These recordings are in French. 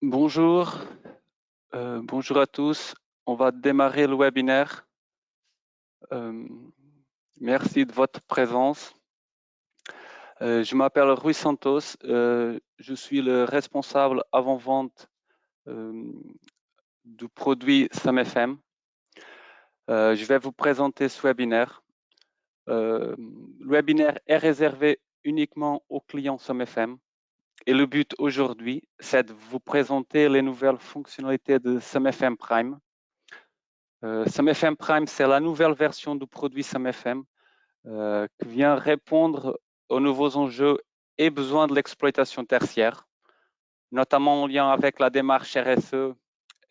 Bonjour, bonjour à tous. On va démarrer le webinaire. Euh, Merci de votre présence. Je m'appelle Rui Santos. Je suis le responsable avant-vente du produit SAMFM. Je vais vous présenter ce webinaire. Le webinaire est réservé uniquement aux clients SAMFM. Et le but aujourd'hui, c'est de vous présenter les nouvelles fonctionnalités de SAMFM Prime. SAMFM Prime, c'est la nouvelle version du produit SAMFM qui vient répondre aux nouveaux enjeux et besoins de l'exploitation tertiaire, notamment en lien avec la démarche RSE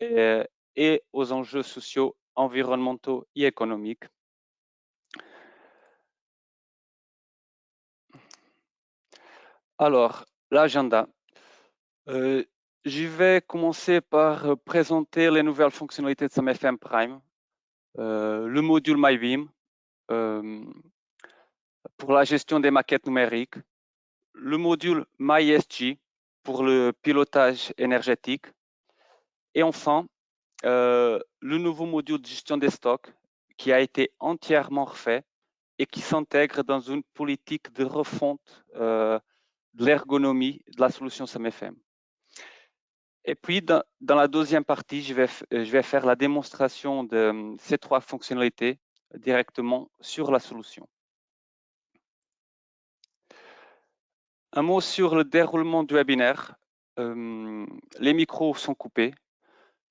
et aux enjeux sociaux, environnementaux et économiques. Alors, l'agenda. Je vais commencer par présenter les nouvelles fonctionnalités de SAMFM Prime, le module MyBeam, pour la gestion des maquettes numériques, le module MyESG pour le pilotage énergétique et enfin le nouveau module de gestion des stocks qui a été entièrement refait et qui s'intègre dans une politique de refonte de l'ergonomie de la solution SAMFM. Et puis, dans la deuxième partie, je vais faire la démonstration de ces trois fonctionnalités directement sur la solution. Un mot sur le déroulement du webinaire. Les micros sont coupés.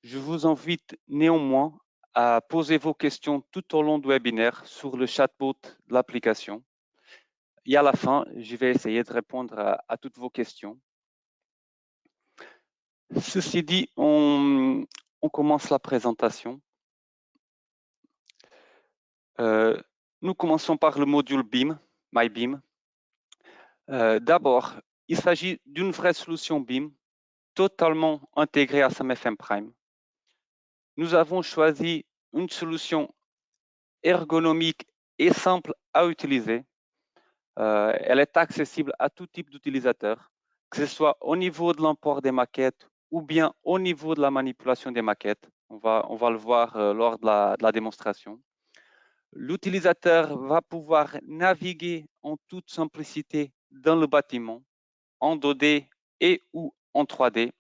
Je vous invite néanmoins à poser vos questions tout au long du webinaire sur le chatbot de l'application. Et à la fin, je vais essayer de répondre à toutes vos questions. Ceci dit, on commence la présentation. Nous commençons par le module BIM, MyBeam. D'abord, il s'agit d'une vraie solution BIM totalement intégrée à SAMFM Prime. Nous avons choisi une solution ergonomique et simple à utiliser. Elle est accessible à tout type d'utilisateur, que ce soit au niveau de l'import des maquettes ou bien au niveau de la manipulation des maquettes. On va le voir lors de la démonstration. L'utilisateur va pouvoir naviguer en toute simplicité dans le bâtiment, en 2D et ou en 3D,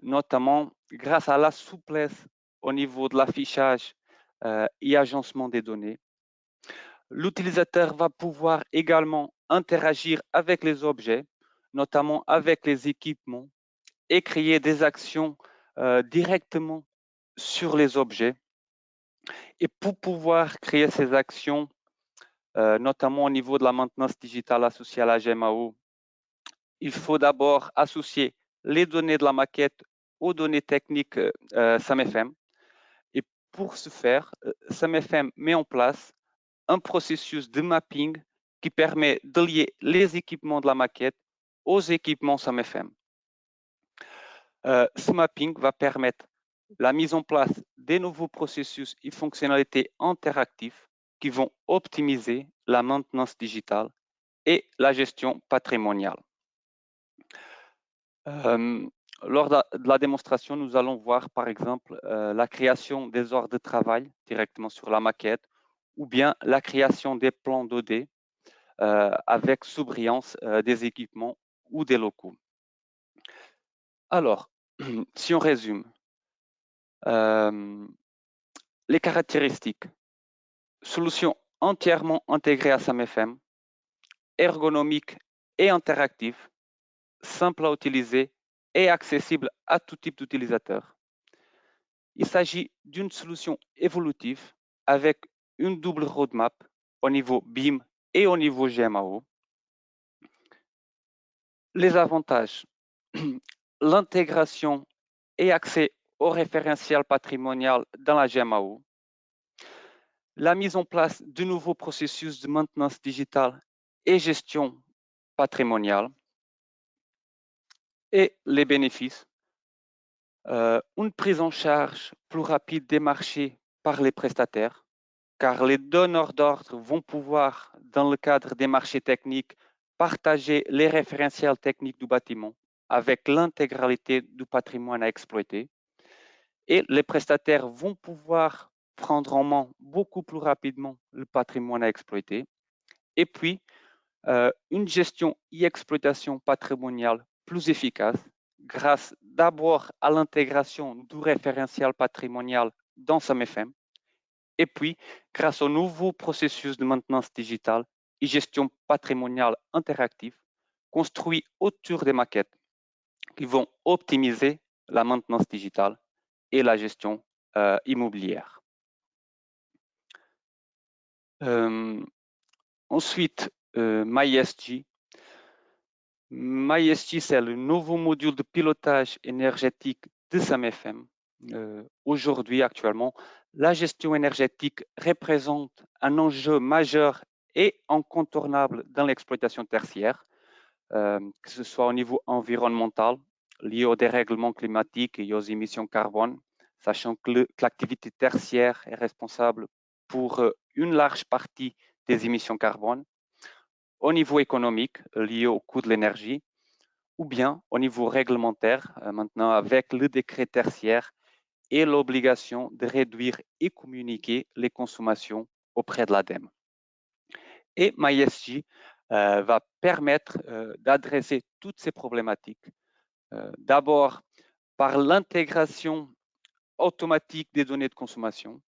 notamment grâce à la souplesse au niveau de l'affichage et agencement des données. L'utilisateur va pouvoir également interagir avec les objets, notamment avec les équipements, et créer des actions directement sur les objets. Et pour pouvoir créer ces actions, notamment au niveau de la maintenance digitale associée à la GMAO, il faut d'abord associer les données de la maquette aux données techniques SAMFM. Et pour ce faire, SAMFM met en place un processus de mapping qui permet de lier les équipements de la maquette aux équipements SAMFM. Ce mapping va permettre la mise en place des nouveaux processus et fonctionnalités interactifs qui vont optimiser la maintenance digitale et la gestion patrimoniale. Lors de la démonstration, nous allons voir par exemple la création des ordres de travail directement sur la maquette ou bien la création des plans 2D avec surbrillance des équipements ou des locaux. Alors, si on résume, les caractéristiques. Solution entièrement intégrée à SAMFM, ergonomique et interactive, simple à utiliser et accessible à tout type d'utilisateur. Il s'agit d'une solution évolutive avec une double roadmap au niveau BIM et au niveau GMAO. Les avantages, l'intégration et accès au référentiel patrimonial dans la GMAO, la mise en place de nouveaux processus de maintenance digitale et gestion patrimoniale et les bénéfices, une prise en charge plus rapide des marchés par les prestataires, car les donneurs d'ordre vont pouvoir, dans le cadre des marchés techniques, partager les référentiels techniques du bâtiment avec l'intégralité du patrimoine à exploiter. Et les prestataires vont pouvoir prendre en main beaucoup plus rapidement le patrimoine à exploiter. Et puis, une gestion et exploitation patrimoniale plus efficace grâce d'abord à l'intégration du référentiel patrimonial dans SAMFM et puis grâce au nouveau processus de maintenance digitale et gestion patrimoniale interactive construit autour des maquettes qui vont optimiser la maintenance digitale et la gestion immobilière. Ensuite, MyESG. MyESG, c'est le nouveau module de pilotage énergétique de SAMFM. Aujourd'hui, actuellement, la gestion énergétique représente un enjeu majeur et incontournable dans l'exploitation tertiaire, que ce soit au niveau environnemental, lié au dérèglement climatique et aux émissions carbone, sachant que l'activité tertiaire est responsable pour une large partie des émissions carbone, au niveau économique, lié au coût de l'énergie, ou bien au niveau réglementaire, maintenant avec le décret tertiaire et l'obligation de réduire et communiquer les consommations auprès de l'ADEME. Et MyESG va permettre d'adresser toutes ces problématiques. D'abord, par l'intégration automatique des données de consommation.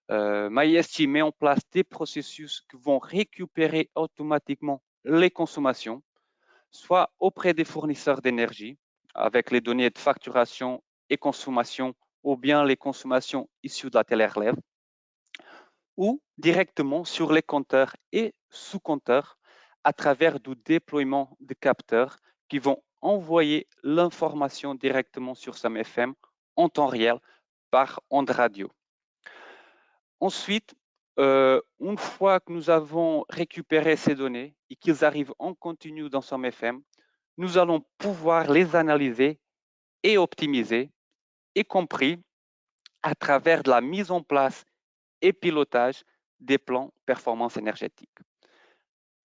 MyESG met en place des processus qui vont récupérer automatiquement les consommations, soit auprès des fournisseurs d'énergie, avec les données de facturation et consommation, ou bien les consommations issues de la télérelève, ou directement sur les compteurs et sous-compteurs à travers du déploiement de capteurs qui vont envoyer l'information directement sur SAMFM en temps réel par onde radio. Ensuite, une fois que nous avons récupéré ces données et qu'ils arrivent en continu dans SAMFM, nous allons pouvoir les analyser et optimiser, y compris à travers de la mise en place et pilotage des plans performance énergétique.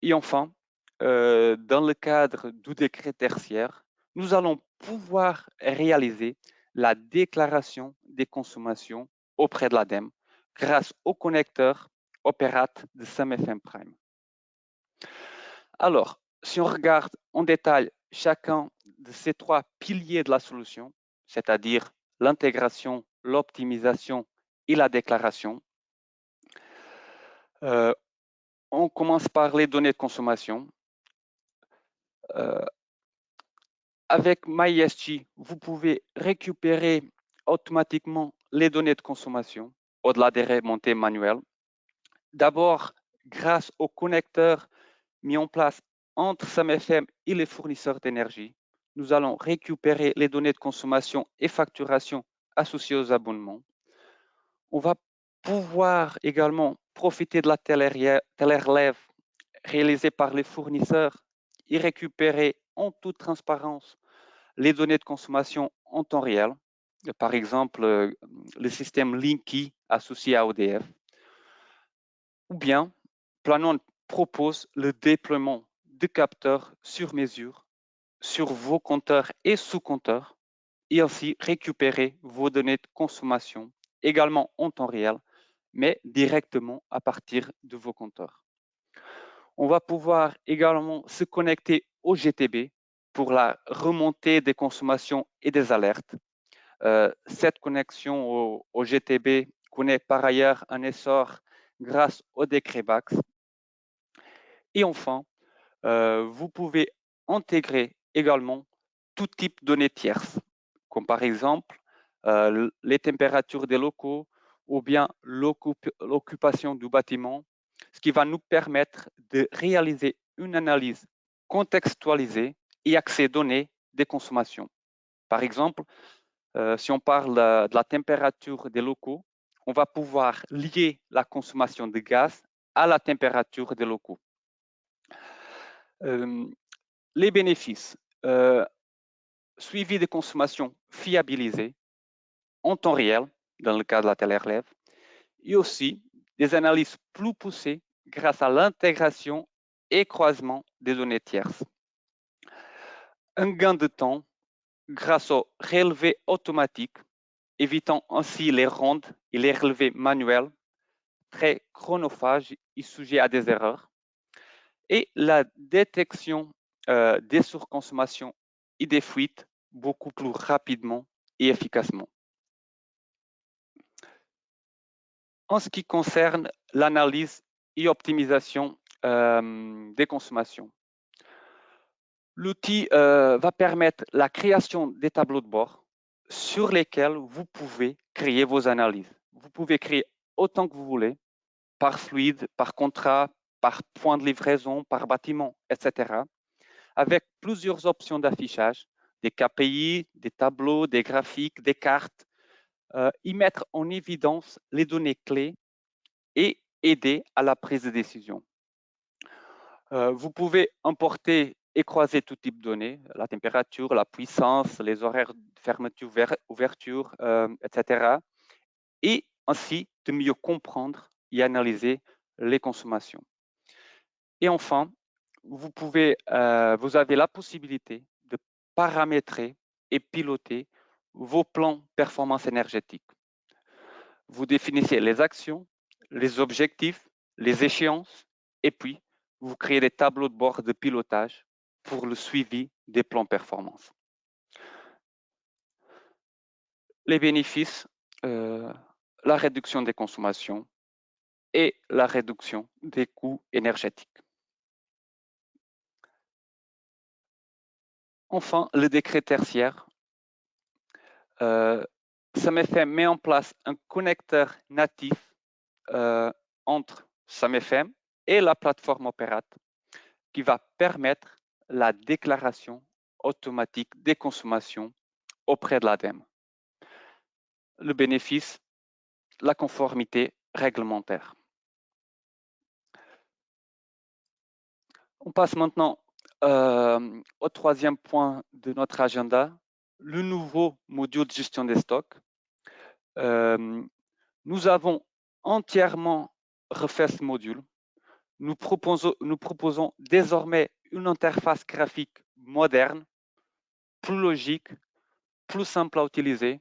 Et enfin, dans le cadre du décret tertiaire, nous allons pouvoir réaliser la déclaration des consommations auprès de l'ADEME grâce au connecteur Opérate de SAMFM Prime. Alors, si on regarde en détail chacun de ces trois piliers de la solution, c'est-à-dire l'intégration, l'optimisation et la déclaration, on commence par les données de consommation. Avec MyESG, vous pouvez récupérer automatiquement les données de consommation au-delà des remontées manuelles. D'abord, grâce aux connecteurs mis en place entre SAMFM et les fournisseurs d'énergie, nous allons récupérer les données de consommation et facturation associées aux abonnements. On va pouvoir également profiter de la télérelève réalisée par les fournisseurs et récupérer en toute transparence les données de consommation en temps réel, par exemple le système Linky associé à ODF, ou bien Planon propose le déploiement de capteurs sur mesure sur vos compteurs et sous-compteurs et ainsi récupérer vos données de consommation également en temps réel, mais directement à partir de vos compteurs. On va pouvoir également se connecter au GTB pour la remontée des consommations et des alertes. Cette connexion au GTB connaît par ailleurs un essor grâce au décret BAX. Et enfin, vous pouvez intégrer également tout type de données tierces, comme par exemple les températures des locaux ou bien l'occupation du bâtiment, ce qui va nous permettre de réaliser une analyse contextualisée et accès données des consommations. Par exemple, si on parle de la température des locaux, on va pouvoir lier la consommation de gaz à la température des locaux. Les bénéfices, suivi de consommation fiabilisée en temps réel, dans le cas de la télérelève, et aussi des analyses plus poussées grâce à l'intégration et croisement des données tierces. Un gain de temps grâce au relevé automatique, évitant ainsi les rondes et les relevés manuels très chronophages et sujets à des erreurs, et la détection des surconsommations et des fuites beaucoup plus rapidement et efficacement. En ce qui concerne l'analyse et optimisation des consommations, l'outil va permettre la création des tableaux de bord sur lesquels vous pouvez créer vos analyses. Vous pouvez créer autant que vous voulez, par fluide, par contrat, par point de livraison, par bâtiment, etc., avec plusieurs options d'affichage, des KPI, des tableaux, des graphiques, des cartes, y mettre en évidence les données clés et aider à la prise de décision. Vous pouvez importer et croiser tout type de données, la température, la puissance, les horaires de fermeture, ouverture, etc. Et ainsi de mieux comprendre et analyser les consommations. Et enfin, vous avez la possibilité de paramétrer et piloter vos plans performance énergétique. Vous définissez les actions, les objectifs, les échéances, et puis vous créez des tableaux de bord de pilotage pour le suivi des plans performance. Les bénéfices, la réduction des consommations et la réduction des coûts énergétiques. Enfin, le décret tertiaire. SAMFM met en place un connecteur natif entre SAMFM et la plateforme Operate qui va permettre la déclaration automatique des consommations auprès de l'ADEME. Le bénéfice, la conformité réglementaire. On passe maintenant au troisième point de notre agenda, le nouveau module de gestion des stocks. Nous avons entièrement refait ce module. Nous proposons désormais une interface graphique moderne, plus logique, plus simple à utiliser.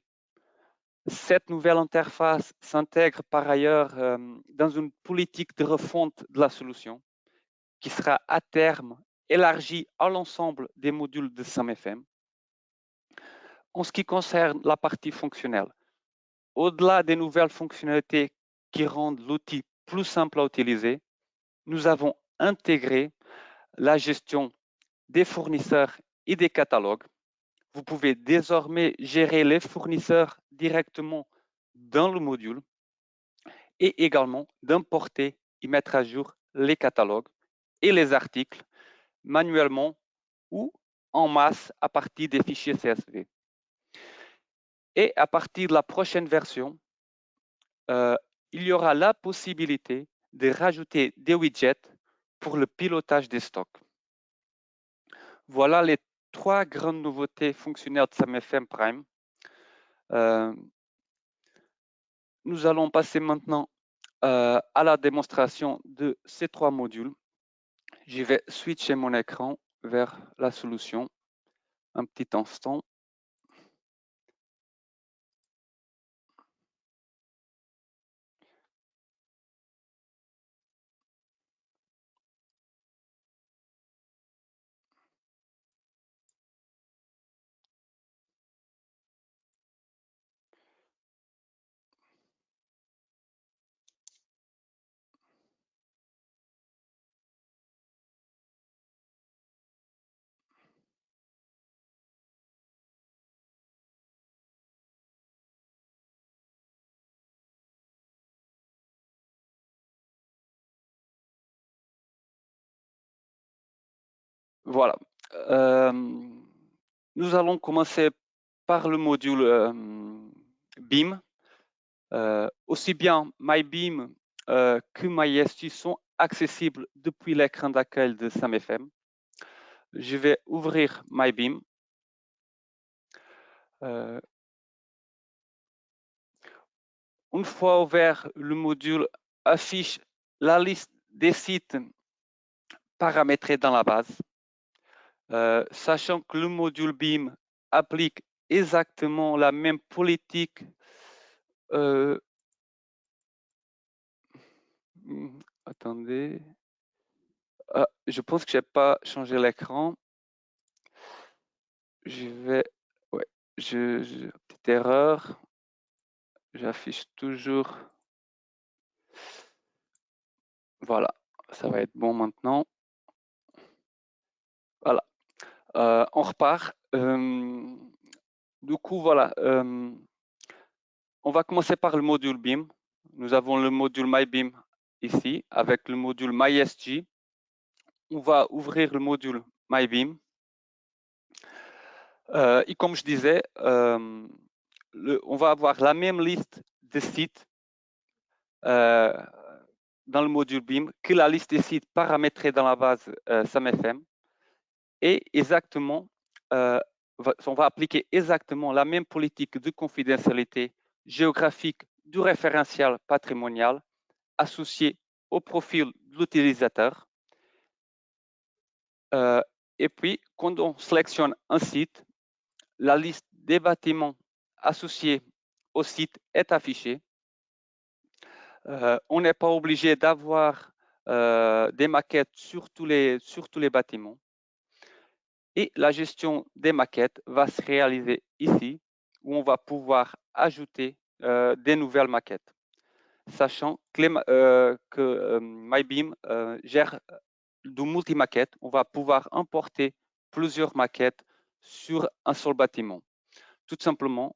Cette nouvelle interface s'intègre par ailleurs dans une politique de refonte de la solution qui sera à terme élargie à l'ensemble des modules de SAMFM. En ce qui concerne la partie fonctionnelle, au-delà des nouvelles fonctionnalités qui rendent l'outil plus simple à utiliser, nous avons intégré la gestion des fournisseurs et des catalogues. Vous pouvez désormais gérer les fournisseurs directement dans le module et également d'importer et mettre à jour les catalogues et les articles manuellement ou en masse à partir des fichiers CSV. Et à partir de la prochaine version, il y aura la possibilité de rajouter des widgets pour le pilotage des stocks. Voilà les trois grandes nouveautés fonctionnelles de SAMFM Prime. Nous allons passer maintenant à la démonstration de ces trois modules. Je vais switcher mon écran vers la solution. Un petit instant. Voilà. Nous allons commencer par le module BIM. Aussi bien MyBIM que MySG sont accessibles depuis l'écran d'accueil de SAMFM. Je vais ouvrir MyBIM. Une fois ouvert, le module affiche la liste des sites paramétrés dans la base. Sachant que le module BIM applique exactement la même politique. Attendez. Ah, je pense que je n'ai pas changé l'écran. Je vais... Ouais, petite erreur. J'affiche toujours. Voilà, ça va être bon maintenant. Voilà, on repart. Du coup, voilà, on va commencer par le module BIM. Nous avons le module MyBIM ici avec le module MySG. On va ouvrir le module MyBIM. Et comme je disais, on va avoir la même liste de sites dans le module BIM que la liste des sites paramétrés dans la base SAMFM. Et exactement, on va appliquer exactement la même politique de confidentialité géographique du référentiel patrimonial associé au profil de l'utilisateur. Et puis, quand on sélectionne un site, la liste des bâtiments associés au site est affichée. On n'est pas obligé d'avoir des maquettes sur tous les bâtiments. Et la gestion des maquettes va se réaliser ici, où on va pouvoir ajouter des nouvelles maquettes. Sachant que MyBIM gère de multi-maquettes, on va pouvoir importer plusieurs maquettes sur un seul bâtiment. Tout simplement,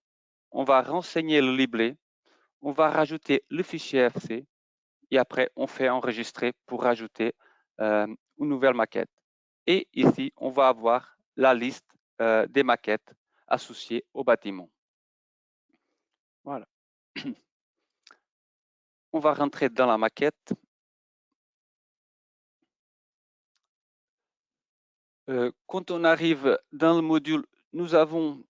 on va renseigner le libellé, on va rajouter le fichier FC et après, on fait enregistrer pour rajouter une nouvelle maquette. Et ici, on va avoir la liste des maquettes associées au bâtiment. Voilà. On va rentrer dans la maquette. Quand on arrive dans le module, nous avons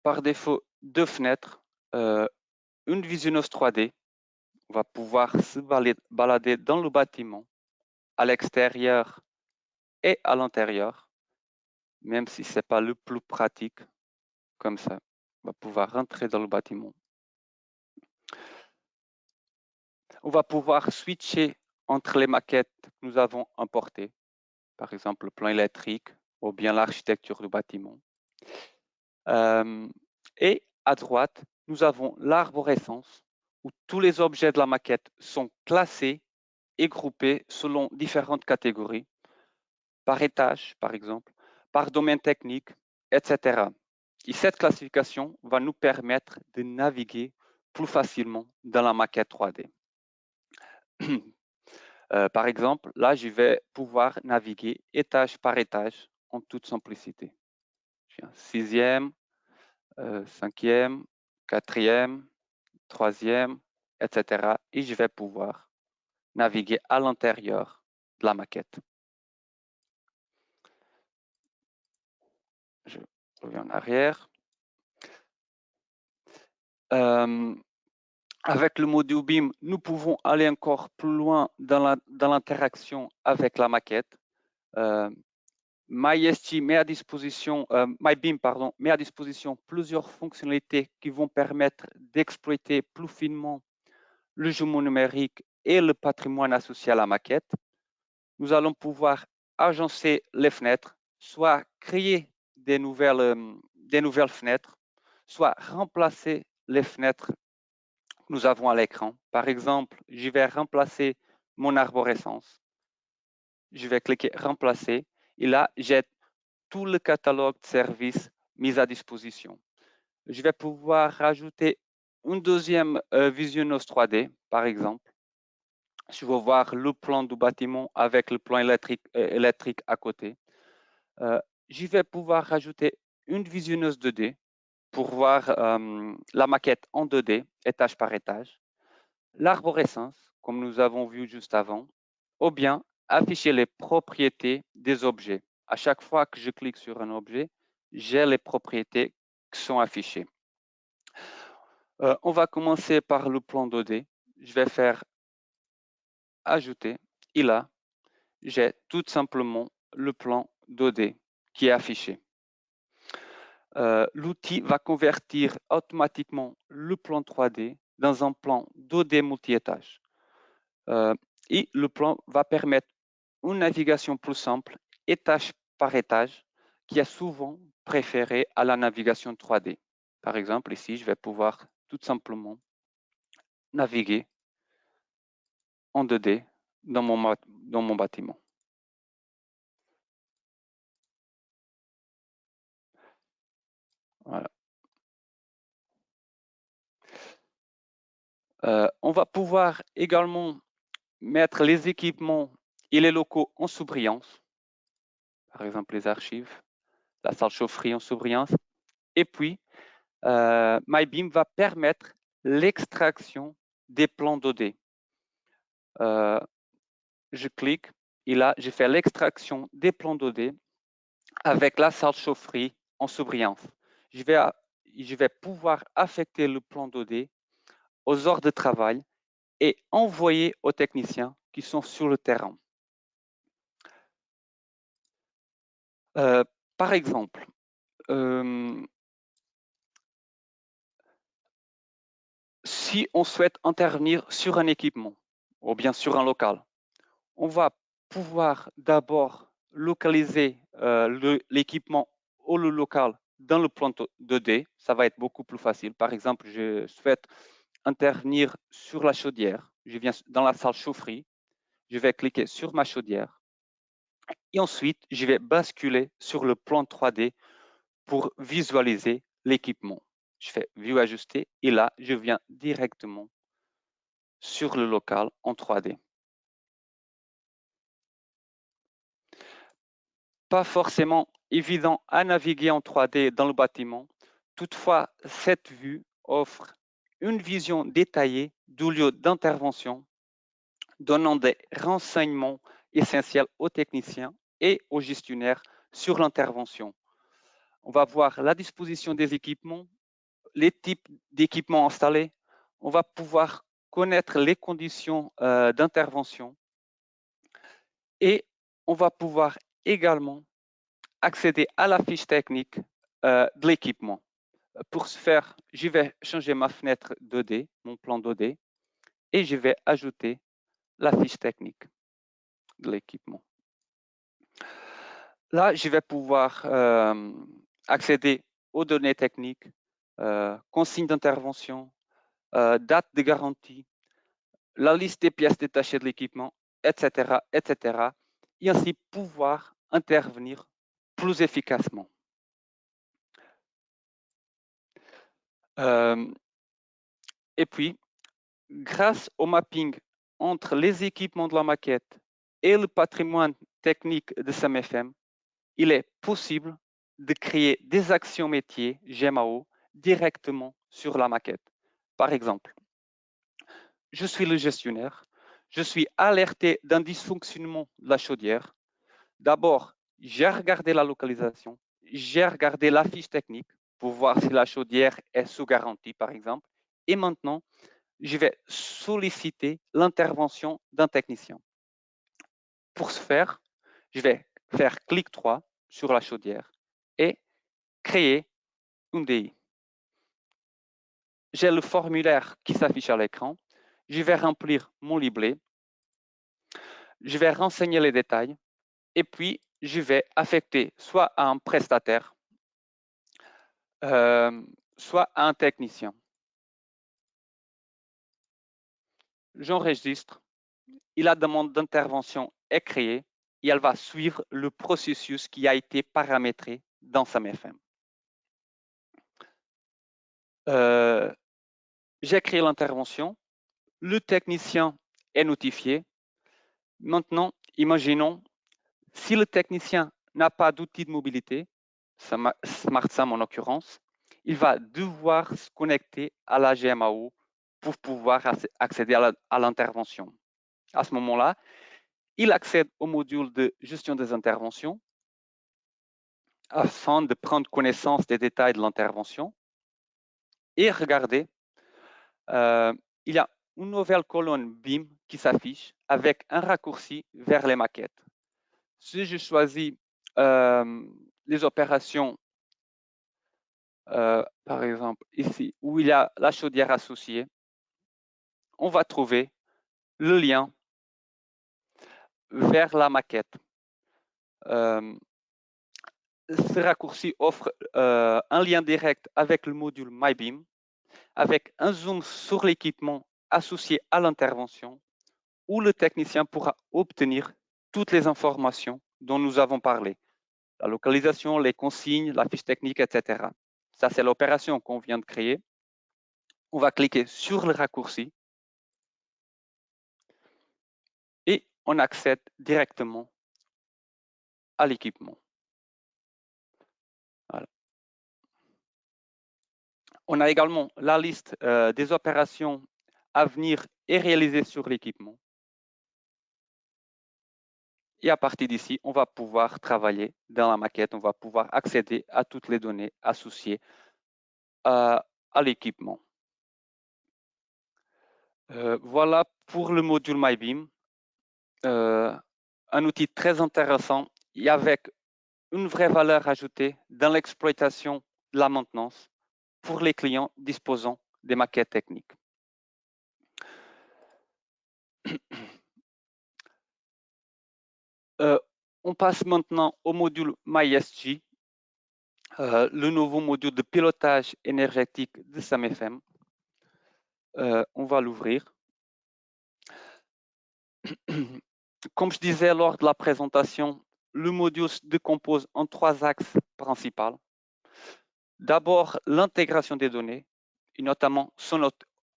par défaut deux fenêtres, une visionneuse 3D. On va pouvoir se balader dans le bâtiment, à l'extérieur et à l'intérieur, même si ce n'est pas le plus pratique, comme ça. On va pouvoir rentrer dans le bâtiment. On va pouvoir switcher entre les maquettes que nous avons importées, par exemple le plan électrique ou bien l'architecture du bâtiment. Et à droite, nous avons l'arborescence où tous les objets de la maquette sont classés et groupés selon différentes catégories, par étage par exemple, par domaine technique, etc. Et cette classification va nous permettre de naviguer plus facilement dans la maquette 3D. Par exemple, là, je vais pouvoir naviguer étage par étage en toute simplicité. Sixième, cinquième, quatrième, troisième, etc. Et je vais pouvoir naviguer à l'intérieur de la maquette. Je reviens en arrière. Avec le module BIM, nous pouvons aller encore plus loin dans l'interaction avec la maquette. MySG met à disposition, MyBIM met à disposition plusieurs fonctionnalités qui vont permettre d'exploiter plus finement le jumeau numérique et le patrimoine associé à la maquette. Nous allons pouvoir agencer les fenêtres, soit créer des nouvelles fenêtres, soit remplacer les fenêtres que nous avons à l'écran. Par exemple, je vais remplacer mon arborescence. Je vais cliquer remplacer et là, j'ai tout le catalogue de services mis à disposition. Je vais pouvoir rajouter une deuxième visionneuse 3D, par exemple. Je vais voir le plan du bâtiment avec le plan électrique à côté. Je vais pouvoir rajouter une visionneuse 2D pour voir la maquette en 2D, étage par étage. L'arborescence, comme nous avons vu juste avant, ou bien afficher les propriétés des objets. À chaque fois que je clique sur un objet, j'ai les propriétés qui sont affichées. On va commencer par le plan 2D. Je vais faire ajouter et là, j'ai tout simplement le plan 2D qui est affiché. L'outil va convertir automatiquement le plan 3D dans un plan 2D multi-étage. Et le plan va permettre une navigation plus simple, étage par étage, qui est souvent préférée à la navigation 3D. Par exemple, ici, je vais pouvoir tout simplement naviguer en 2D dans mon bâtiment. Voilà. On va pouvoir également mettre les équipements et les locaux en sous-brillance. Par exemple, les archives, la salle chaufferie en sous-brillance. Et puis, MyBeam va permettre l'extraction des plans 2D. Je clique et là, je fais l'extraction des plans 2D avec la salle chaufferie en sous-brillance. Je vais pouvoir affecter le plan 2D aux heures de travail et envoyer aux techniciens qui sont sur le terrain. Par exemple, si on souhaite intervenir sur un équipement ou bien sur un local, on va pouvoir d'abord localiser l'équipement ou le local dans le plan 2D. Ça va être beaucoup plus facile. Par exemple, je souhaite intervenir sur la chaudière. Je viens dans la salle chaufferie. Je vais cliquer sur ma chaudière. Et ensuite, je vais basculer sur le plan 3D pour visualiser l'équipement. Je fais Vue ajustée et là, je viens directement sur le local en 3D. Pas forcément évident à naviguer en 3D dans le bâtiment. Toutefois, cette vue offre une vision détaillée du lieu d'intervention, donnant des renseignements essentiels aux techniciens et aux gestionnaires sur l'intervention. On va voir la disposition des équipements, les types d'équipements installés. On va pouvoir connaître les conditions d'intervention et on va pouvoir également accéder à la fiche technique de l'équipement. Pour ce faire, je vais changer ma fenêtre 2D, mon plan 2D, et je vais ajouter la fiche technique de l'équipement. Là, je vais pouvoir accéder aux données techniques, consignes d'intervention, date de garantie, la liste des pièces détachées de l'équipement, etc., etc., et ainsi pouvoir intervenir plus efficacement. Et puis, grâce au mapping entre les équipements de la maquette et le patrimoine technique de SAMFM, il est possible de créer des actions métiers GMAO directement sur la maquette. Par exemple, je suis le gestionnaire, je suis alerté d'un dysfonctionnement de la chaudière. D'abord, j'ai regardé la localisation, j'ai regardé la fiche technique pour voir si la chaudière est sous garantie, par exemple. Et maintenant, je vais solliciter l'intervention d'un technicien. Pour ce faire, je vais faire clic droit sur la chaudière et créer une DI. J'ai le formulaire qui s'affiche à l'écran. Je vais remplir mon libellé. Je vais renseigner les détails et puis je vais affecter soit à un prestataire, soit à un technicien. J'enregistre et la demande d'intervention est créée et elle va suivre le processus qui a été paramétré dans SAMFM. J'ai créé l'intervention, le technicien est notifié. Maintenant, imaginons, si le technicien n'a pas d'outil de mobilité, SmartSam en l'occurrence, il va devoir se connecter à la GMAO pour pouvoir accéder à l'intervention. À ce moment-là, il accède au module de gestion des interventions afin de prendre connaissance des détails de l'intervention. Et regardez, il y a une nouvelle colonne BIM qui s'affiche avec un raccourci vers les maquettes. Si je choisis les opérations, par exemple ici, où il y a la chaudière associée, on va trouver le lien vers la maquette. Ce raccourci offre un lien direct avec le module MyBeam, avec un zoom sur l'équipement associé à l'intervention, où le technicien pourra obtenir toutes les informations dont nous avons parlé. La localisation, les consignes, la fiche technique, etc. Ça, c'est l'opération qu'on vient de créer. On va cliquer sur le raccourci et on accède directement à l'équipement. Voilà. On a également la liste des opérations à venir et réalisées sur l'équipement. Et à partir d'ici, on va pouvoir travailler dans la maquette, on va pouvoir accéder à toutes les données associées à l'équipement. Voilà pour le module MyBeam. Un outil très intéressant et avec une vraie valeur ajoutée dans l'exploitation de la maintenance pour les clients disposant des maquettes techniques. On passe maintenant au module MySG, le nouveau module de pilotage énergétique de SAM-FM. On va l'ouvrir. Comme je disais lors de la présentation, le module se décompose en 3 axes principaux. D'abord, l'intégration des données, et notamment son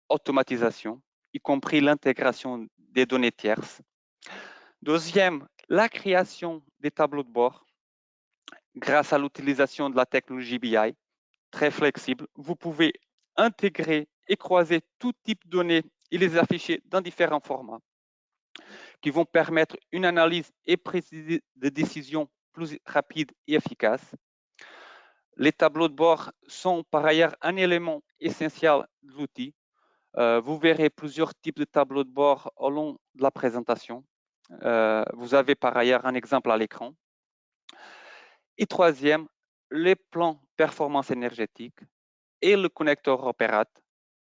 automatisation, y compris l'intégration des données tierces. Deuxième, la création des tableaux de bord grâce à l'utilisation de la technologie BI, très flexible. Vous pouvez intégrer et croiser tout type de données et les afficher dans différents formats qui vont permettre une analyse et prise de décision plus rapide et efficace. Les tableaux de bord sont par ailleurs un élément essentiel de l'outil. Vous verrez plusieurs types de tableaux de bord au long de la présentation. Vous avez par ailleurs un exemple à l'écran. Et troisième, les plans performance énergétique et le connecteur Operat,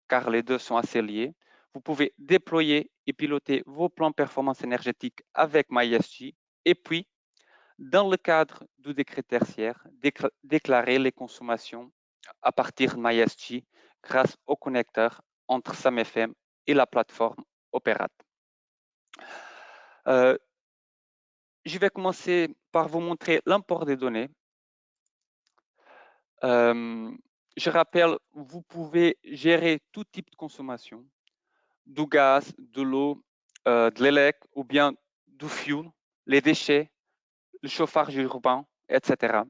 car les deux sont assez liés. Vous pouvez déployer et piloter vos plans performance énergétique avec MySG et puis, dans le cadre du décret tertiaire, déclarer les consommations à partir de MySG grâce au connecteur entre SAM-FM et la plateforme Operat. Je vais commencer par vous montrer l'import des données. Je rappelle, vous pouvez gérer tout type de consommation, du gaz, de l'eau, de l'élec ou bien du fuel, les déchets, le chauffage urbain, etc.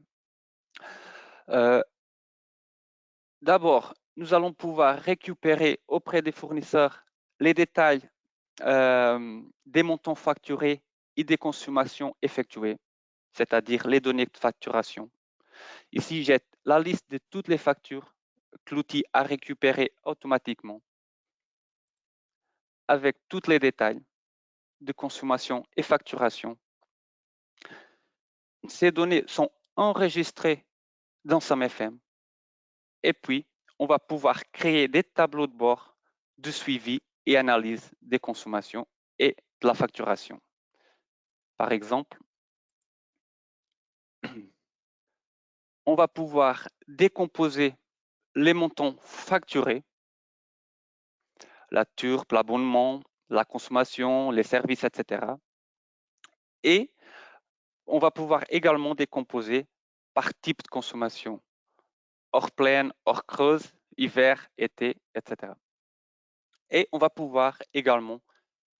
D'abord, nous allons pouvoir récupérer auprès des fournisseurs les détails des montants facturés et des consommations effectuées, c'est-à-dire les données de facturation. Ici, j'ai la liste de toutes les factures que l'outil a récupérées automatiquement avec tous les détails de consommation et facturation. Ces données sont enregistrées dans SAM-FM et puis on va pouvoir créer des tableaux de bord de suivi et analyse des consommations et de la facturation. Par exemple, on va pouvoir décomposer les montants facturés, la TURP, l'abonnement, la consommation, les services, etc. Et on va pouvoir également décomposer par type de consommation, hors pleine, hors creuse, hiver, été, etc. Et on va pouvoir également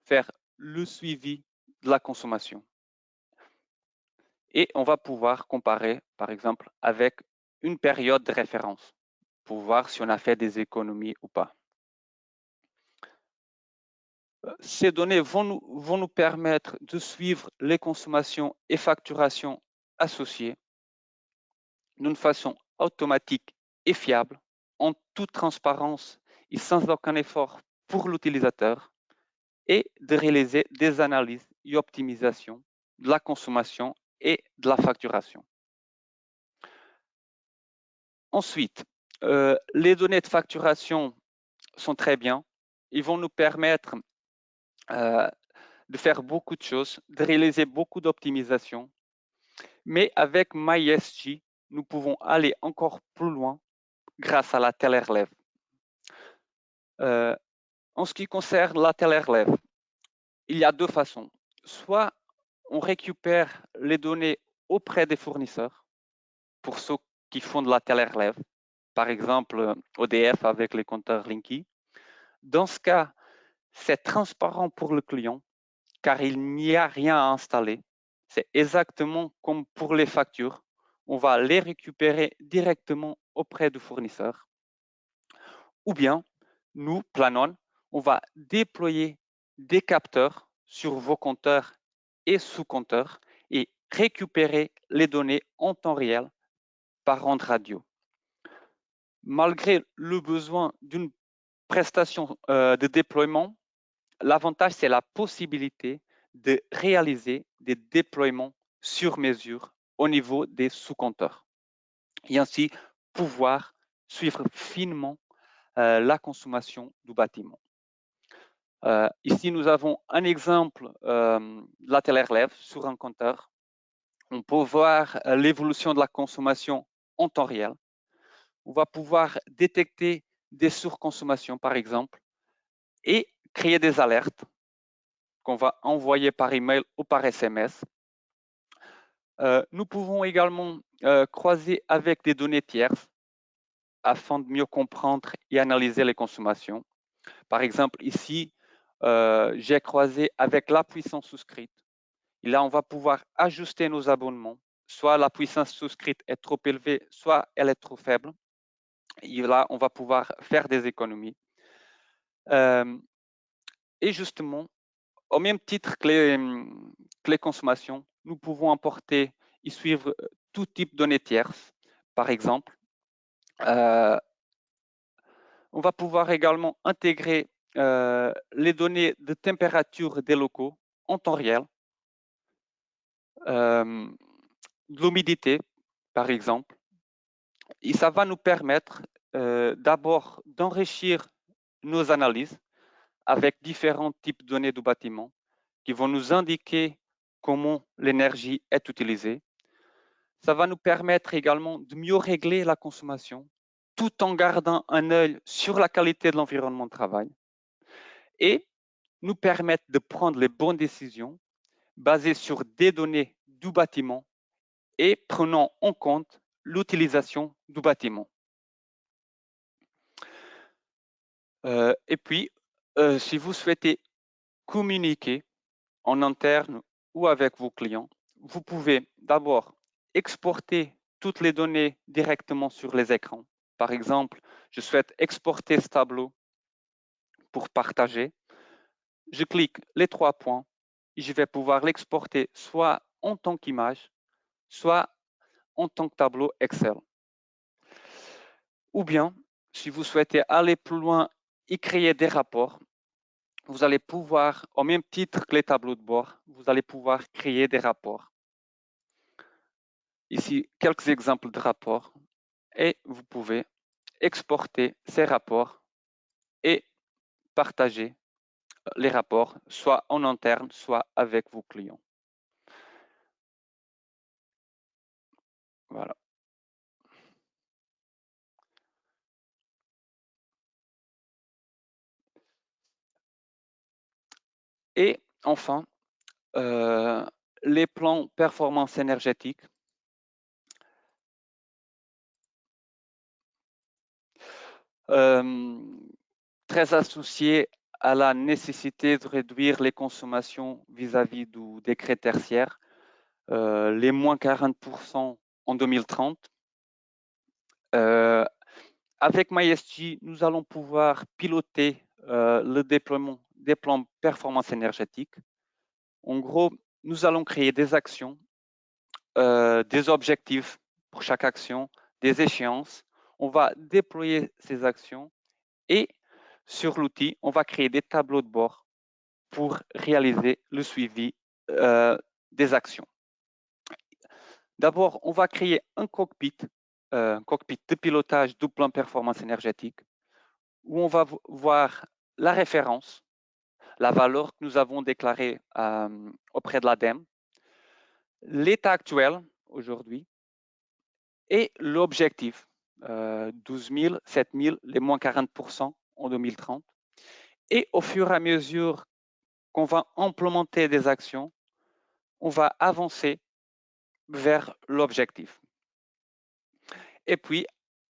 faire le suivi de la consommation. Et on va pouvoir comparer, par exemple, avec une période de référence pour voir si on a fait des économies ou pas. Ces données vont nous permettre de suivre les consommations et facturations associées d'une façon automatique et fiable, en toute transparence et sans aucun effort pour l'utilisateur, et de réaliser des analyses et optimisations de la consommation et de la facturation. Ensuite, les données de facturation sont très bien. Ils vont nous permettre de faire beaucoup de choses, de réaliser beaucoup d'optimisation. Mais avec MySG, nous pouvons aller encore plus loin grâce à la Teller Relève. En ce qui concerne la Teller Relève, il y a deux façons. Soit on récupère les données auprès des fournisseurs, pour ceux qui font de la Teller Relève, par exemple ODF avec les compteurs Linky. Dans ce cas, c'est transparent pour le client car il n'y a rien à installer. C'est exactement comme pour les factures. On va les récupérer directement auprès du fournisseur. Ou bien, nous, Planon, on va déployer des capteurs sur vos compteurs et sous-compteurs et récupérer les données en temps réel par onde radio. Malgré le besoin d'une prestation de déploiement, l'avantage, c'est la possibilité de réaliser des déploiements sur mesure au niveau des sous-compteurs et ainsi pouvoir suivre finement la consommation du bâtiment. Ici, nous avons un exemple de la Teller Relève sur un compteur. On peut voir l'évolution de la consommation en temps réel. On va pouvoir détecter des surconsommations, par exemple, et créer des alertes qu'on va envoyer par email ou par SMS. Nous pouvons également croiser avec des données tierces afin de mieux comprendre et analyser les consommations. Par exemple, ici, j'ai croisé avec la puissance souscrite. Et là, on va pouvoir ajuster nos abonnements. Soit la puissance souscrite est trop élevée, soit elle est trop faible. Et là, on va pouvoir faire des économies. Et justement, au même titre que les consommations, nous pouvons importer et suivre tout type de données tierces. Par exemple, on va pouvoir également intégrer les données de température des locaux en temps réel, de l'humidité, par exemple. Et ça va nous permettre d'abord d'enrichir nos analyses avec différents types de données du bâtiment qui vont nous indiquer comment l'énergie est utilisée. Ça va nous permettre également de mieux régler la consommation tout en gardant un œil sur la qualité de l'environnement de travail et nous permettre de prendre les bonnes décisions basées sur des données du bâtiment et prenant en compte l'utilisation du bâtiment. Et puis, si vous souhaitez communiquer en interne ou avec vos clients, vous pouvez d'abord exporter toutes les données directement sur les écrans. Par exemple, je souhaite exporter ce tableau pour partager. Je clique les 3 points et je vais pouvoir l'exporter soit en tant qu'image, soit en tant que tableau Excel. Ou bien, si vous souhaitez aller plus loin et créer des rapports, vous allez pouvoir, au même titre que les tableaux de bord, vous allez pouvoir créer des rapports. Ici, quelques exemples de rapports et vous pouvez exporter ces rapports et partager les rapports, soit en interne, soit avec vos clients. Voilà. Et enfin, les plans performance énergétique. Très associés à la nécessité de réduire les consommations vis-à-vis du décret tertiaire, les moins 40% en 2030. Avec MySG, nous allons pouvoir piloter le déploiement des plans performance énergétique. En gros, nous allons créer des actions, des objectifs pour chaque action, des échéances. On va déployer ces actions et sur l'outil, on va créer des tableaux de bord pour réaliser le suivi des actions. D'abord, on va créer un cockpit cockpit de pilotage du plan performance énergétique, où on va voir la référence, la valeur que nous avons déclarée auprès de l'ADEME, l'état actuel aujourd'hui et l'objectif, 12 000, 7 000, les moins 40% en 2030. Et au fur et à mesure qu'on va implémenter des actions, on va avancer vers l'objectif. Et puis,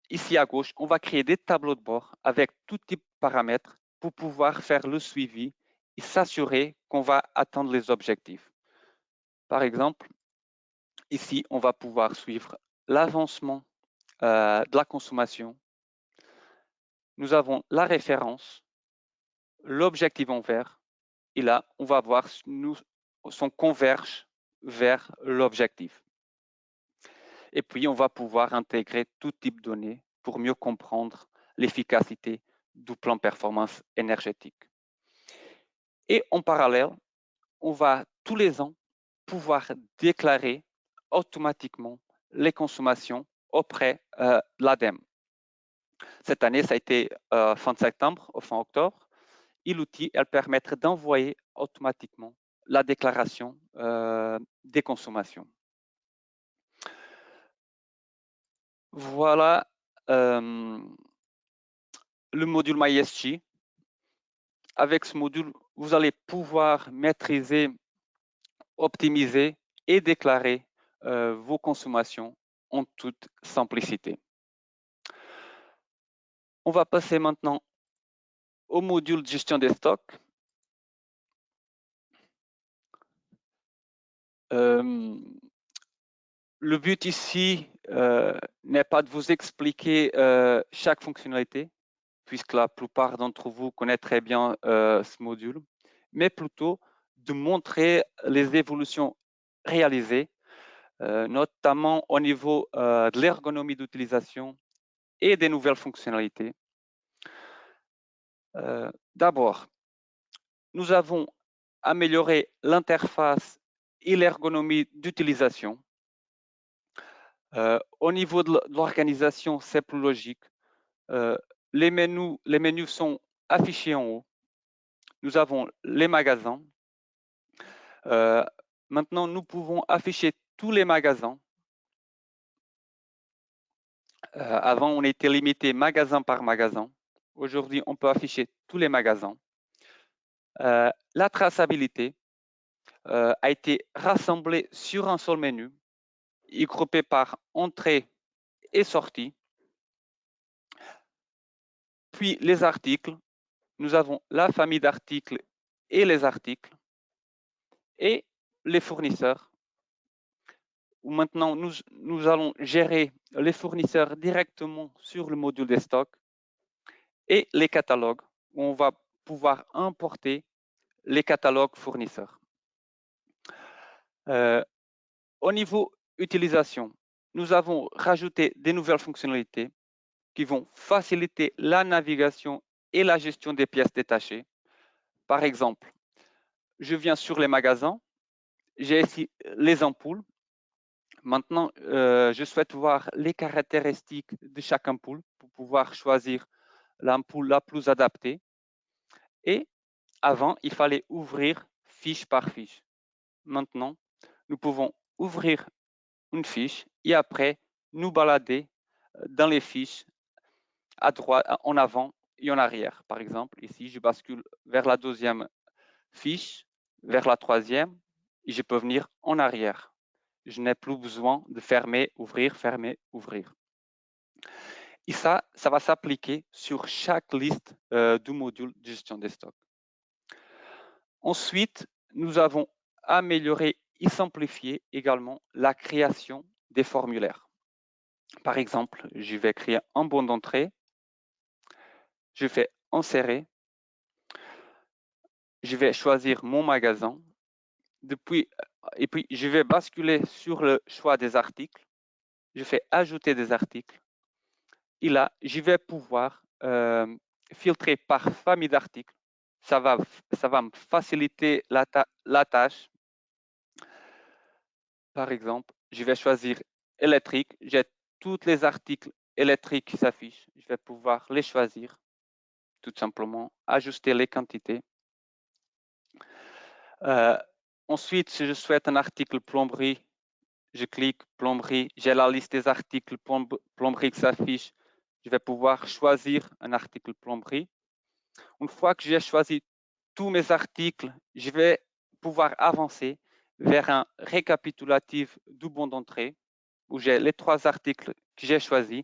ici à gauche, on va créer des tableaux de bord avec tout type de paramètres pour pouvoir faire le suivi et s'assurer qu'on va atteindre les objectifs. Par exemple, ici, on va pouvoir suivre l'avancement de la consommation. Nous avons la référence, l'objectif en vert, et là, on va voir si on converge vers l'objectif. Et puis, on va pouvoir intégrer tout type de données pour mieux comprendre l'efficacité du plan performance énergétique. Et en parallèle, on va tous les ans pouvoir déclarer automatiquement les consommations auprès de l'ADEME. Cette année, ça a été fin septembre ou fin octobre. Et l'outil, elle permettra d'envoyer automatiquement la déclaration des consommations. Voilà le module MyESG. Avec ce module, vous allez pouvoir maîtriser, optimiser et déclarer vos consommations en toute simplicité. On va passer maintenant au module de gestion des stocks. Le but ici n'est pas de vous expliquer chaque fonctionnalité, puisque la plupart d'entre vous connaissent très bien ce module, mais plutôt de montrer les évolutions réalisées, notamment au niveau de l'ergonomie d'utilisation et des nouvelles fonctionnalités. D'abord, nous avons amélioré l'interface et l'ergonomie d'utilisation. Au niveau de l'organisation, c'est plus logique. Les menus sont affichés en haut. Nous avons les magasins. Maintenant, nous pouvons afficher tous les magasins. Avant, on était limité magasin par magasin. Aujourd'hui, on peut afficher tous les magasins. La traçabilité a été rassemblée sur un seul menu, y groupé par entrée et sortie. Puis les articles. Nous avons la famille d'articles et les articles. Et les fournisseurs, où maintenant nous allons gérer les fournisseurs directement sur le module des stocks, et les catalogues, où on va pouvoir importer les catalogues fournisseurs. Au niveau utilisation, nous avons rajouté des nouvelles fonctionnalités qui vont faciliter la navigation et la gestion des pièces détachées. Par exemple, je viens sur les magasins, j'ai ici les ampoules. Maintenant, je souhaite voir les caractéristiques de chaque ampoule pour pouvoir choisir l'ampoule la plus adaptée. Et avant, il fallait ouvrir fiche par fiche. Maintenant, nous pouvons ouvrir une fiche et après nous balader dans les fiches à droite, en avant et en arrière. Par exemple, ici, je bascule vers la deuxième fiche, vers la troisième, et je peux venir en arrière. Je n'ai plus besoin de fermer, ouvrir, ouvrir. Et ça va s'appliquer sur chaque liste du module de gestion des stocks. Ensuite, nous avons amélioré et simplifié également la création des formulaires. Par exemple, je vais créer un bon d'entrée, je fais insérer, je vais choisir mon magasin, et puis je vais basculer sur le choix des articles, je fais ajouter des articles, et là, je vais pouvoir filtrer par famille d'articles. Ça va me faciliter la tâche. Par exemple, je vais choisir électrique. J'ai tous les articles électriques qui s'affichent. Je vais pouvoir les choisir, tout simplement, ajuster les quantités. Ensuite, si je souhaite un article plomberie, je clique plomberie, j'ai la liste des articles plomberie qui s'affiche. Je vais pouvoir choisir un article plomberie. Une fois que j'ai choisi tous mes articles, je vais pouvoir avancer vers un récapitulatif du bon d'entrée où j'ai les 3 articles que j'ai choisis.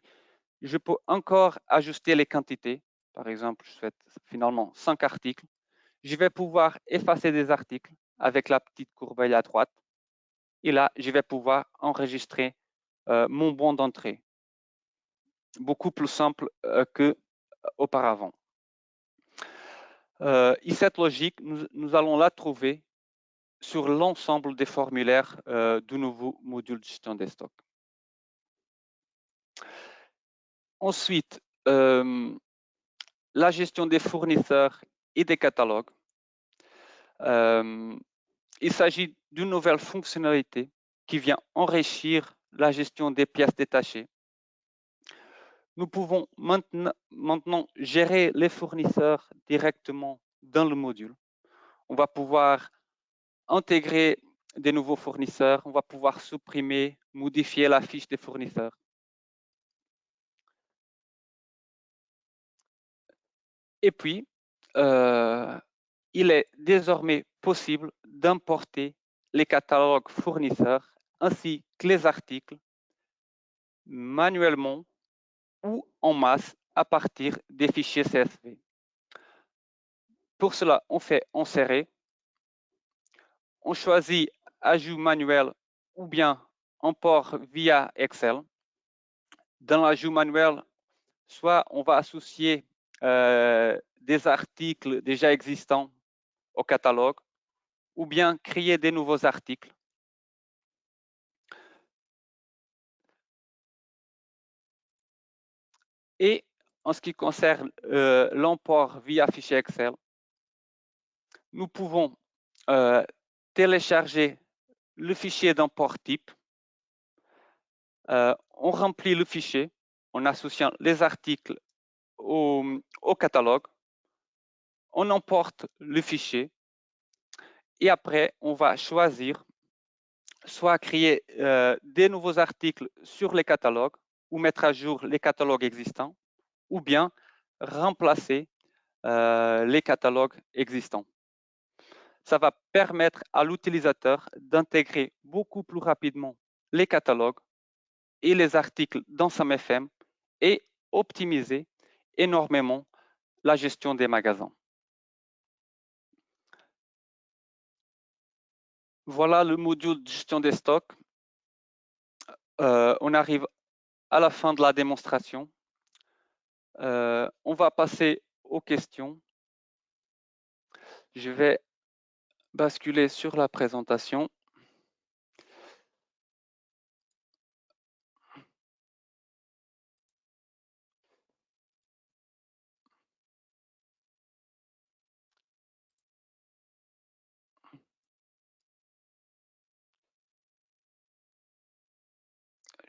Je peux encore ajuster les quantités. Par exemple, je souhaite finalement 5 articles. Je vais pouvoir effacer des articles avec la petite courbeille à droite. Et là, je vais pouvoir enregistrer mon bon d'entrée. Beaucoup plus simple qu'auparavant. Et cette logique, nous allons la trouver sur l'ensemble des formulaires du nouveau module de gestion des stocks. Ensuite, la gestion des fournisseurs et des catalogues. Il s'agit d'une nouvelle fonctionnalité qui vient enrichir la gestion des pièces détachées. Nous pouvons maintenant gérer les fournisseurs directement dans le module. On va pouvoir intégrer des nouveaux fournisseurs, on va pouvoir supprimer, modifier la fiche des fournisseurs. Et puis, il est désormais possible d'importer les catalogues fournisseurs ainsi que les articles manuellement ou en masse à partir des fichiers CSV. Pour cela, on fait insérer, on choisit ajout manuel ou bien import via Excel. Dans l'ajout manuel, soit on va associer des articles déjà existants au catalogue ou bien créer des nouveaux articles. Et en ce qui concerne l'import via fichier Excel, nous pouvons télécharger le fichier d'import type. On remplit le fichier en associant les articles au catalogue. On emporte le fichier et après, on va choisir soit créer des nouveaux articles sur les catalogues ou mettre à jour les catalogues existants ou bien remplacer les catalogues existants. Ça va permettre à l'utilisateur d'intégrer beaucoup plus rapidement les catalogues et les articles dans SAM-FM et optimiser énormément la gestion des magasins. Voilà le module de gestion des stocks. On arrive à la fin de la démonstration. On va passer aux questions. Je vais basculer sur la présentation.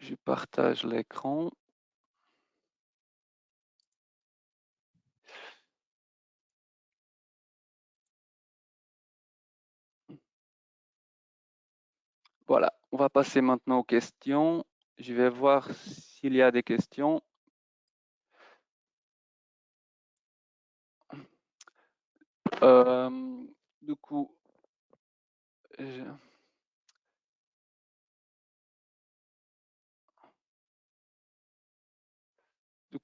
Je partage l'écran. Voilà, on va passer maintenant aux questions. Je vais voir s'il y a des questions. Du coup,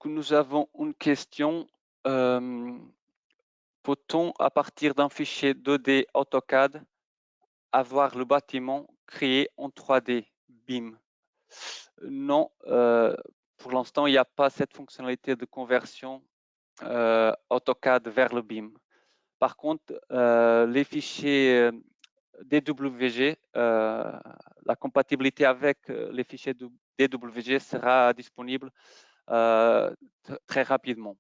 nous avons une question. Peut-on, à partir d'un fichier 2D AutoCAD, avoir le bâtiment créé en 3D BIM? Non, pour l'instant, il n'y a pas cette fonctionnalité de conversion AutoCAD vers le BIM. Par contre, les fichiers DWG, la compatibilité avec les fichiers DWG sera disponible très rapidement.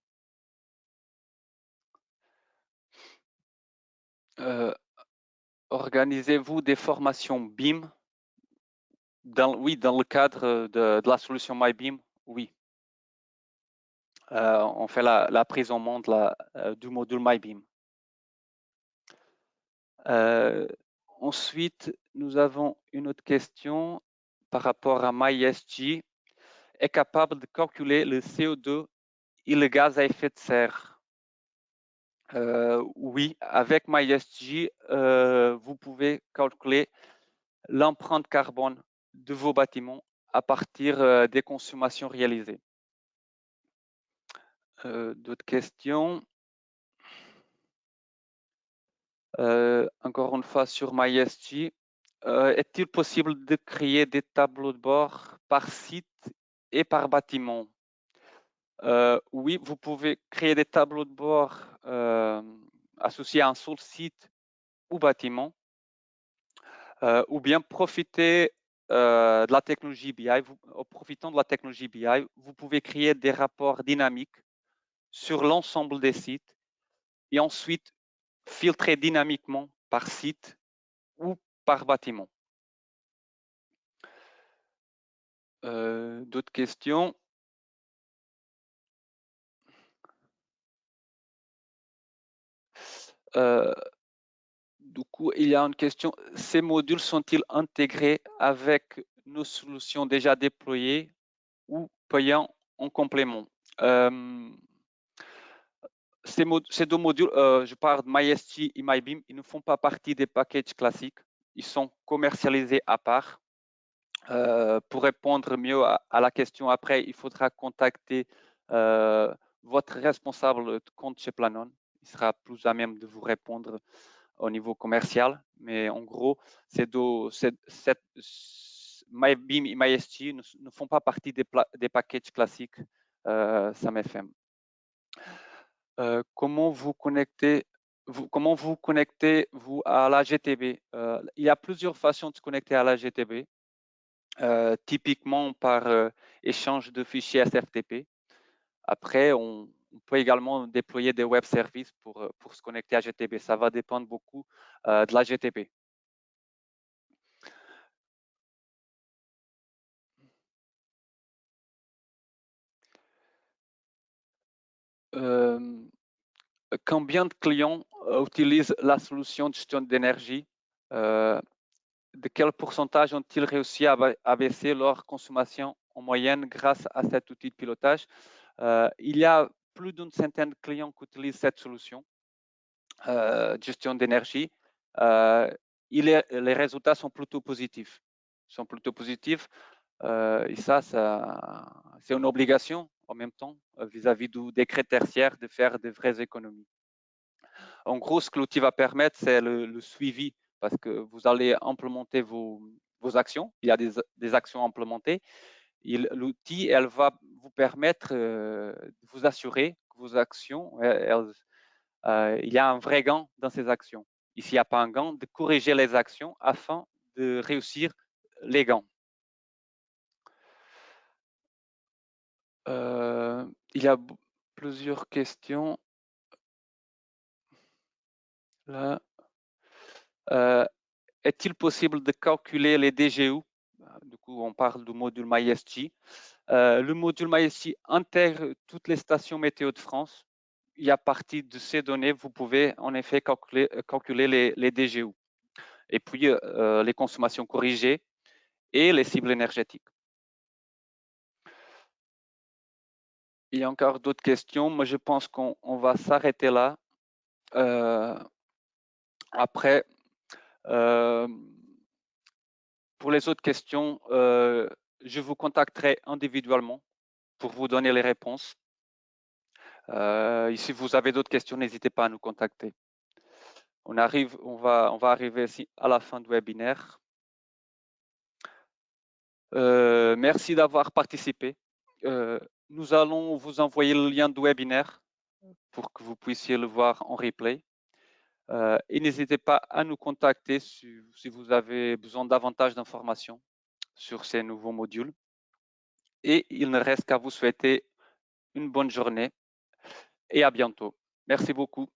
Organisez-vous des formations BIM? Oui, dans le cadre de la solution MyBeam, oui. On fait la prise en main du module MyBeam. Ensuite, nous avons une autre question par rapport à MySG. Est capable de calculer le CO2 et le gaz à effet de serre. Oui, avec MySG, vous pouvez calculer l'empreinte carbone de vos bâtiments à partir des consommations réalisées. D'autres questions? Encore une fois sur MySG, est-il possible de créer des tableaux de bord par site et par bâtiment? Oui, vous pouvez créer des tableaux de bord associés à un seul site ou bâtiment, ou bien profiter de la technologie BI. En profitant de la technologie BI, vous pouvez créer des rapports dynamiques sur l'ensemble des sites et ensuite filtrer dynamiquement par site ou par bâtiment. D'autres questions? Du coup, il y a une question. Ces modules sont-ils intégrés avec nos solutions déjà déployées ou payants en complément? Ces deux modules, je parle de MySG et MyBeam, ils ne font pas partie des packages classiques. Ils sont commercialisés à part. Pour répondre mieux à la question après, il faudra contacter votre responsable de compte chez Planon. Il sera plus à même de vous répondre au niveau commercial. Mais en gros, MyBeam et MySG ne font pas partie des packages classiques SAM-FM. Comment vous connectez à la GTB? Il y a plusieurs façons de se connecter à la GTB. Typiquement par échange de fichiers SFTP. Après, on peut également déployer des web services pour se connecter à GTB. Ça va dépendre beaucoup de la GTB. Combien de clients utilisent la solution de gestion d'énergie? De quel pourcentage ont-ils réussi à baisser leur consommation en moyenne grâce à cet outil de pilotage? Il y a plus d'une centaine de clients qui utilisent cette solution de gestion d'énergie. Les résultats sont plutôt positifs. Et ça c'est une obligation en même temps vis-à-vis du décret tertiaire de faire de vraies économies. En gros, ce que l'outil va permettre, c'est le suivi parce que vous allez implémenter vos actions. Il y a des actions implémentées. L'outil, elle va vous permettre de vous assurer que vos actions, il y a un vrai gain dans ces actions. Et s'il n'y a pas un gain, de corriger les actions afin de réussir les gains. Il y a plusieurs questions. Là. Est-il possible de calculer les DGU? Du coup, on parle du module MySG. Le module MySG intègre toutes les stations météo de France. Et à partir de ces données, vous pouvez en effet calculer les DGU. Et puis, les consommations corrigées et les cibles énergétiques. Il y a encore d'autres questions. Moi, je pense qu'on va s'arrêter là. Après, pour les autres questions, je vous contacterai individuellement pour vous donner les réponses. Et si vous avez d'autres questions, n'hésitez pas à nous contacter. On va arriver ici à la fin du webinaire. Merci d'avoir participé. Nous allons vous envoyer le lien du webinaire pour que vous puissiez le voir en replay. Et n'hésitez pas à nous contacter si vous avez besoin davantage d'informations sur ces nouveaux modules. Et il ne reste qu'à vous souhaiter une bonne journée et à bientôt. Merci beaucoup.